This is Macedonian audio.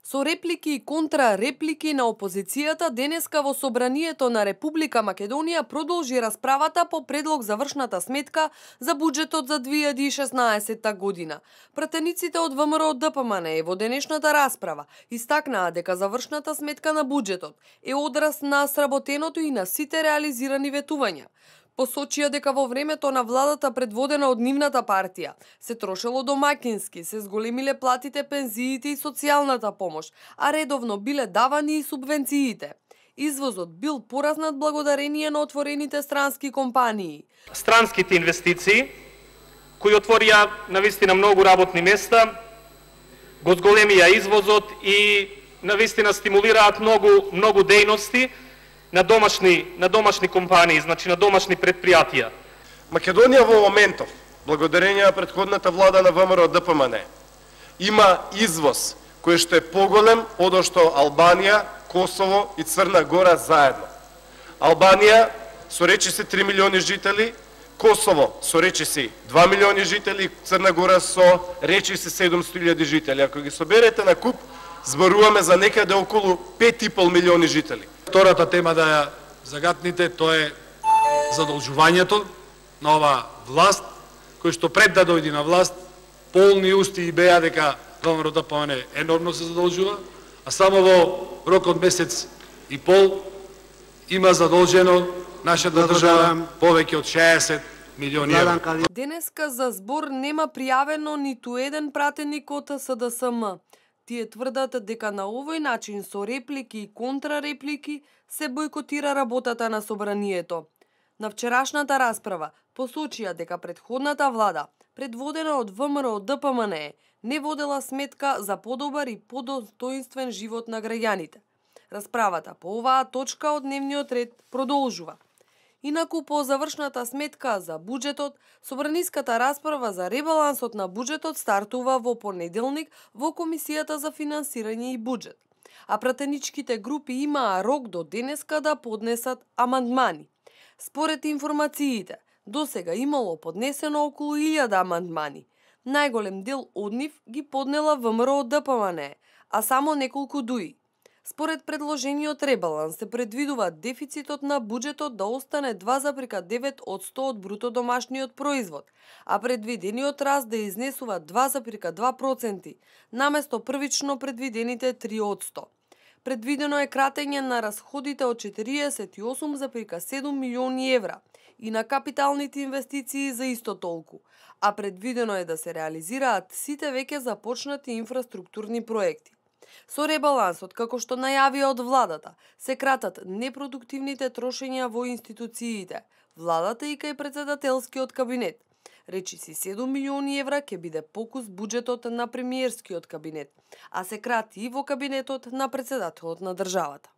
Со реплики и контрареплики на опозицијата, денеска во Собранието на Република Македонија продолжи расправата по предлог за вршната сметка за буџетот за 2016 година. Пратениците од ВМРО ДПМН во денешната расправа истакнаа дека завршната сметка на буџетот е одраз на сработеното и на сите реализирани ветувања. Посочија дека во времето на владата предводена од нивната партија се трошело домаќински, се зголемиле платите, пензиите и социјалната помош, а редовно биле давани и субвенциите. Извозот бил пораснат благодарение на отворените странски компании. Странските инвестиции, кои отворија навистина многу работни места, го зголемија извозот и навистина стимулираат многу дејности на домашни компании, значи на домашни предпријатија. Македонија во моментов, благодарение на претходната влада на ВМРО ДПМН, има извоз кој што е поголем од што Албанија, Косово и Црна Гора заедно. Албанија со речиси 3 милиони жители, Косово со речиси 2 милиони жители, Црна Гора со речиси 700.000 жители. Ако ги соберете на куп, зборуваме за некаде околу 5,5 милиони жители. Втората тема да ја загатните, тоа е задолжувањето на оваа власт, кој што пред да дојде на власт, полни усти и беа дека ВМРО ДПМН енормно се задолжува, а само во рок од месец и пол има задолжено нашата држава повеќе од 60 милиони евра. Денеска за збор нема пријавено ниту еден пратеник од СДСМ. Тие тврдат дека на овој начин со реплики и контрареплики се бойкотира работата на Собранието. На вчерашната расправа посочија дека претходната влада, предводена од ВМРО ДПМН, не водела сметка за подобар и подостоинствен живот на граѓаните. Расправата по оваа точка од дневниот ред продолжува. Инаку по завршната сметка за буџетот, собраниската расправа за ребалансот на буџетот стартува во понеделник во Комисијата за финансирање и буџет. А пратеничките групи имаа рок до денеска да поднесат амандмани. Според информациите, досега имало поднесено околу 1000 амандмани. Најголем дел од нив ги поднела ВМРО ДПМН, а само неколку ДУИ. Според предложениот ребаланс се предвидува дефицитот на буџетот да остане 2,9% од бруто домашниот производ, а предвидениот раст да изнесува 2,2%, наместо првично предвидените 3%. Предвидено е кратење на расходите од 48,7 милиони евра и на капиталните инвестиции за исто толку, а предвидено е да се реализираат сите веќе започнати инфраструктурни проекти. Со ребалансот, како што најавија од владата, се кратат непродуктивните трошења во институциите, владата и кај председателскиот кабинет. Речиси 7 милиони евра ќе биде покус буџетот на премиерскиот кабинет, а се крати и во кабинетот на председателот на државата.